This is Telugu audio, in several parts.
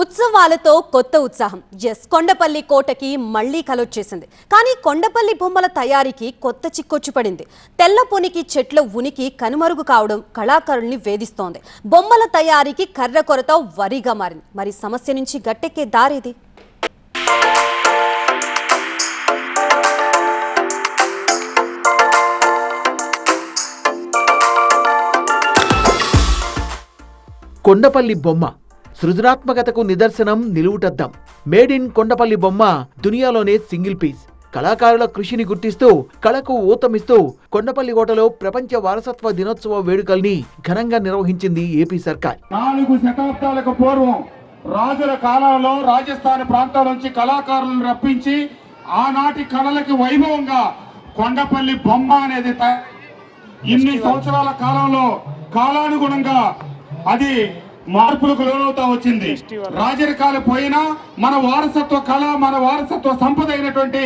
ఉత్సవాలతో కొత్త ఉత్సాహం. కొండపల్లి కోటకి మళ్లీ కలొచ్చేసింది. కానీ కొండపల్లి బొమ్మల తయారీకి కొత్త చిక్కొచ్చి పడింది. తెల్ల పొనికి చెట్ల ఉనికి కనుమరుగు కావడం కళాకారుల్ని వేధిస్తోంది. బొమ్మల తయారీకి కర్ర కొరత వరిగా మారింది. మరి సమస్య నుంచి గట్టెక్కే దారేది? కొండపల్లి బొమ్మ సృజనాత్మకతకు నిదర్శనం, నిలువుటద్దం. మేడ్ ఇన్ కొండపల్లి బొమ్మ దునియాలోనే సింగిల్ పీస్. కళాకారుల కృషిని గుర్తిస్తూ కళకు ఊతమిస్తూ కొండపల్లి కోటలో ప్రపంచ వారసత్వ దినోత్సవ వేడుకల్ని ఘనంగా నిర్వహించింది ఏపీ సర్కార్. 4 శతాబ్దాలకు పూర్వం రాజుల కాలంలో రాజస్థాన్ ప్రాంతాల నుంచి కళాకారులను రప్పించి ఆనాటి కళలకి వైభవంగా కొండపల్లి బొమ్మ అనేది ఇన్ని సంవత్సరాల కాలంలో కాలానుగుణంగా అది మార్పులకు లోనవుతా వచ్చింది. రాజరికాలు పోయినా మన వారసత్వ కళ, మన వారసత్వ సంపద అయినటువంటి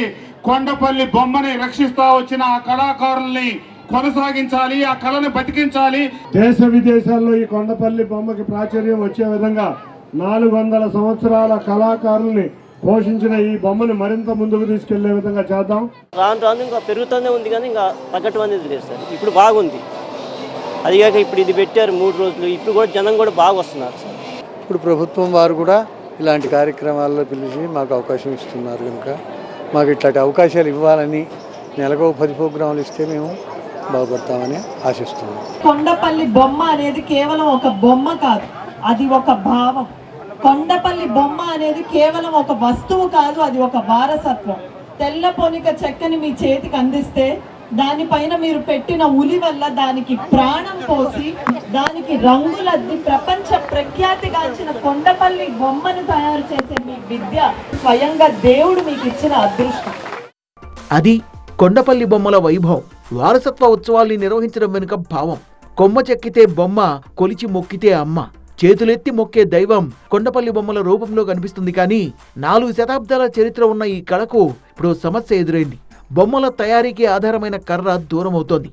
కొండపల్లి బొమ్మని రక్షిస్తా వచ్చిన ఆ కళాకారుల్ని కొనసాగించాలి, ఆ కళను బతికించాలి. దేశ విదేశాల్లో ఈ కొండపల్లి బొమ్మకి ప్రాచుర్యం వచ్చే విధంగా 400 సంవత్సరాల కళాకారుల్ని పోషించిన ఈ బొమ్మని మరింత ముందుకు తీసుకెళ్లే విధంగా చేద్దాం. రాను రాను ఇంకా పెరుగుతూనే ఉంది, కానీ ఇంకా తగ్గట్టు అనేది లేదు సార్. ఇప్పుడు బాగుంది. అదిగాక ఇప్పుడు ఇది పెట్టారు 3 రోజులు, ఇప్పుడు కూడా జనం కూడా బాగా వస్తున్నారు సార్. ఇప్పుడు ప్రభుత్వం వారు కూడా ఇలాంటి కార్యక్రమాల్లో పిలిచి మాకు అవకాశం ఇస్తున్నారు కనుక మాకు ఇట్లాంటి అవకాశాలు ఇవ్వాలని నెలకు 10 ప్రోగ్రాములు ఇస్తే మేము బాగుపడతామని ఆశిస్తున్నాం. కొండపల్లి బొమ్మ అనేది కేవలం ఒక బొమ్మ కాదు, అది ఒక భావం. కొండపల్లి బొమ్మ అనేది కేవలం ఒక వస్తువు కాదు, అది ఒక వారసత్వం. తెల్ల పొనిక చెక్కని మీ చేతికి అందిస్తే దానిపైన మీరు పెట్టిన ఉలి వల్ల దానికి ప్రాణం పోసి దానికి రంగులద్ది ప్రపంచ ప్రఖ్యాతిగాంచిన కొండపల్లి బొమ్మను తయారు చేసే మీ విద్య స్వయంగా దేవుడు మీకు ఇచ్చిన అదృష్టం. అది కొండపల్లి బొమ్మల వైభవం. వారసత్వ ఉత్సవాల్ని నిర్వహించడం వెనుక భావం. కొమ్మ చెక్కితే బొమ్మ, కొలిచి మొక్కితే అమ్మ. చేతులెత్తి మొక్కే దైవం కొండపల్లి బొమ్మల రూపంలో కనిపిస్తుంది. కానీ 4 శతాబ్దాల చరిత్ర ఉన్న ఈ కళకు ఇప్పుడు సమస్య ఎదురైంది. బొమ్మల తయారీకి ఆధారమైన కర్ర దూరమవుతోంది.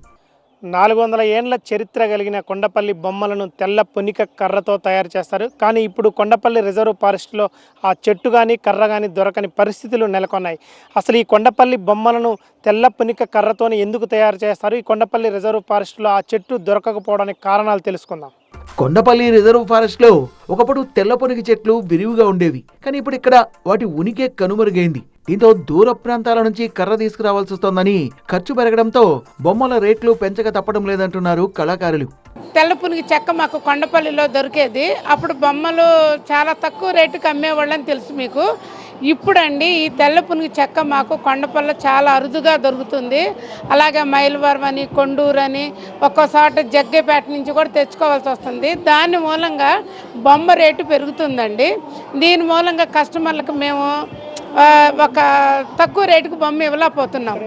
400 ఏండ్ల చరిత్ర కలిగిన కొండపల్లి బొమ్మలను తెల్ల పొనిక కర్రతో తయారు చేస్తారు. కానీ ఇప్పుడు కొండపల్లి రిజర్వ్ ఫారెస్ట్లో ఆ చెట్టు కానీ కర్ర కానీ దొరకని పరిస్థితులు నెలకొన్నాయి. అసలు ఈ కొండపల్లి బొమ్మలను తెల్ల పొనిక కర్రతోనే ఎందుకు తయారు చేస్తారు? ఈ కొండపల్లి రిజర్వ్ ఫారెస్ట్లో ఆ చెట్టు దొరకకపోవడానికి కారణాలు తెలుసుకుందాం. కొండపల్లి రిజర్వ్ ఫారెస్ట్ లో ఒకప్పుడు తెల్ల పొనికి చెట్లు విరివిగా ఉండేవి. కానీ ఇప్పుడు ఇక్కడ వాటి ఉనికి కనుమరుగైంది. దీంతో దూర ప్రాంతాల నుంచి కర్ర తీసుకురావాల్సి వస్తోందని, ఖర్చు పెరగడంతో బొమ్మల రేట్లు పెంచక తప్పడం లేదంటున్నారు కళాకారులు. తెల్ల పునికి చెక్క మాకు కొండపల్లిలో దొరికేది. అప్పుడు బొమ్మలు చాలా తక్కువ రేటుకి అమ్మేవాళ్ళని తెలుసు మీకు. ఇప్పుడండి ఈ తెల్ల పునికి చెక్క మాకు కొండపల్లి చాలా అరుదుగా దొరుకుతుంది. అలాగే మైలవరం అని, కొండూరు అని, ఒక్కోసారి జగ్గేపేట నుంచి కూడా తెచ్చుకోవాల్సి వస్తుంది. దాని మూలంగా బొమ్మ రేటు పెరుగుతుందండి. దీని మూలంగా కస్టమర్లకు మేము ఒక తక్కువ రేటుకు బొమ్మ ఇవ్వలేకపోతున్నాం.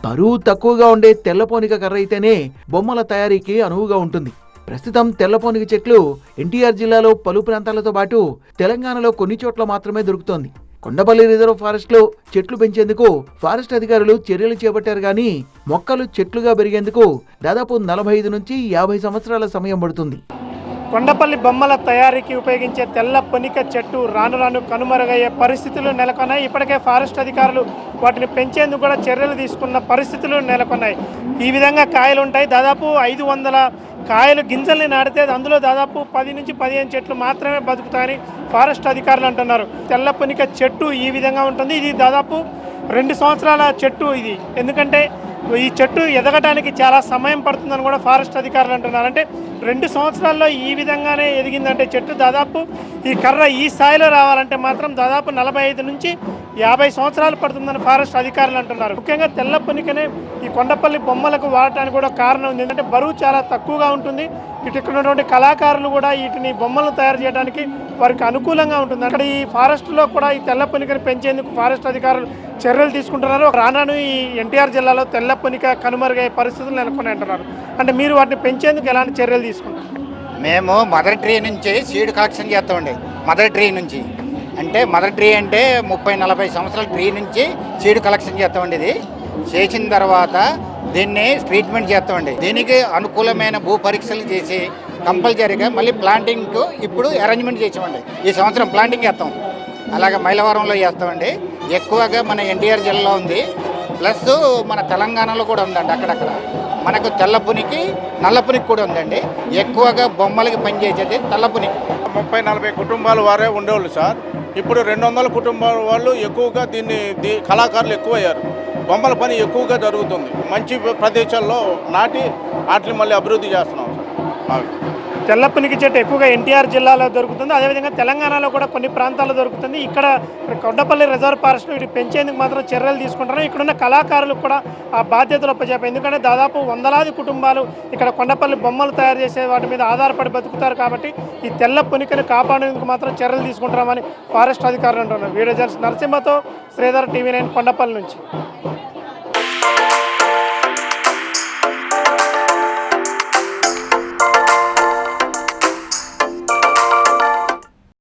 బరువు తక్కువగా ఉండే తెల్లపోనిక కర్ర అయితేనే బొమ్మల తయారీకి అనువుగా ఉంటుంది. ప్రస్తుతం తెల్లపోనిక చెట్లు ఎన్టీఆర్ జిల్లాలో పలు ప్రాంతాలతో పాటు తెలంగాణలో కొన్ని చోట్ల మాత్రమే దొరుకుతోంది. కొండపల్లి రిజర్వ్ ఫారెస్ట్ లో చెట్లు పెంచేందుకు ఫారెస్ట్ అధికారులు చర్యలు చేపట్టారు. కానీ మొక్కలు చెట్లుగా పెరిగేందుకు దాదాపు 45 నుంచి 50 సంవత్సరాల సమయం పడుతుంది. కొండపల్లి బొమ్మల తయారీకి ఉపయోగించే తెల్ల పొనిక చెట్టు రాను రాను కనుమరుగయ్యే పరిస్థితులు నెలకొన్నాయి. ఇప్పటికే ఫారెస్ట్ అధికారులు వాటిని పెంచేందుకు కూడా చర్యలు తీసుకున్న పరిస్థితులు నెలకొన్నాయి. ఈ విధంగా కాయలు ఉంటాయి. దాదాపు 500 కాయలు గింజల్ని నాటితే అందులో దాదాపు 10 నుంచి 15 చెట్లు మాత్రమే బతుకుతాయని ఫారెస్ట్ అధికారులు అంటున్నారు. తెల్ల పొనిక చెట్టు ఈ విధంగా ఉంటుంది. ఇది దాదాపు 2 సంవత్సరాల చెట్టు ఇది. ఎందుకంటే ఈ చెట్టు ఎదగడానికి చాలా సమయం పడుతుందని కూడా ఫారెస్ట్ అధికారులు అంటున్నారు. అంటే 2 సంవత్సరాల్లో ఈ విధంగానే ఎదిగిందంటే చెట్టు, దాదాపు ఈ కర్ర ఈ స్థాయిలో రావాలంటే మాత్రం దాదాపు 45 నుంచి 50 సంవత్సరాలు పడుతుందని ఫారెస్ట్ అధికారులు అంటున్నారు. ముఖ్యంగా తెల్ల పొనికనే ఈ కొండపల్లి బొమ్మలకు వాడటానికి కూడా కారణం ఉంది. ఎందుకంటే బరువు చాలా తక్కువగా ఉంటుంది. ఇక్కడ ఉన్నటువంటి కళాకారులు కూడా వీటిని బొమ్మలను తయారు చేయడానికి వారికి అనుకూలంగా ఉంటుంది. అక్కడ ఈ ఫారెస్ట్లో కూడా ఈ తెల్ల పొనికని పెంచేందుకు ఫారెస్ట్ అధికారులు చర్యలు తీసుకుంటున్నారు. రాను ఈ ఎన్టీఆర్ జిల్లాలో తెల్ల పొనిక కనుమరుగయ్యే పరిస్థితులు నెలకొని అంటున్నారు. అంటే మీరు వాటిని పెంచేందుకు ఎలాంటి చర్యలు తీసుకుంటారు? మేము మదర్ ట్రీ నుంచి సీడ్ కలెక్షన్ చేస్తామండి. మదర్ ట్రీ నుంచి అంటే మదర్ ట్రీ అంటే 30-40 సంవత్సరాల ట్రీ నుంచి సీడ్ కలెక్షన్ చేస్తామండి. ఇది చేసిన తర్వాత దీన్ని ట్రీట్మెంట్ చేస్తామండి. దీనికి అనుకూలమైన భూ పరీక్షలు చేసి కంపల్సరీగా మళ్ళీ ప్లాంటింగ్కు ఇప్పుడు అరేంజ్మెంట్ చేసామండి. ఈ సంవత్సరం ప్లాంటింగ్ చేస్తాం, అలాగే మైలవరంలో చేస్తామండి. ఎక్కువగా మన ఎన్టీఆర్ జిల్లాలో ఉంది, ప్లస్ మన తెలంగాణలో కూడా ఉందండి. అక్కడక్కడ మనకు తెల్లపునికి నల్లపునికి కూడా ఉందండి. ఎక్కువగా బొమ్మలకి పనిచేసేది తెల్లపునికి. 30-40 కుటుంబాల వారే ఉండేవాళ్ళు సార్. ఇప్పుడు 200 కుటుంబాల వాళ్ళు ఎక్కువగా కళాకారులు ఎక్కువయ్యారు. బొమ్మల పని ఎక్కువగా జరుగుతుంది. మంచి ప్రదేశాల్లో నాటి వాటిని మళ్ళీ అభివృద్ధి చేస్తున్నాం సార్. తెల్లపునికి చెట్టు ఎక్కువగా ఎన్టీఆర్ జిల్లాలో దొరుకుతుంది, అదేవిధంగా తెలంగాణలో కూడా కొన్ని ప్రాంతాల్లో దొరుకుతుంది. ఇక్కడ కొండపల్లి రిజర్వ్ ఫారెస్ట్లో వీటి పెంచేందుకు మాత్రం చర్యలు తీసుకుంటున్నారు. ఇక్కడున్న కళాకారులకు కూడా ఆ బాధ్యతలు అప్పచెప్పారు. ఎందుకంటే దాదాపు వందలాది కుటుంబాలు ఇక్కడ కొండపల్లి బొమ్మలు తయారు చేసే వాటి మీద ఆధారపడి బతుకుతారు. కాబట్టి ఈ తెల్ల పునికను కాపాడేందుకు మాత్రం చర్యలు తీసుకుంటున్నామని ఫారెస్ట్ అధికారులు అంటున్నారు. వీడియో జర్నలిస్ట్ నరసింహతో శ్రీధర్, TV9 కొండపల్లి నుంచి.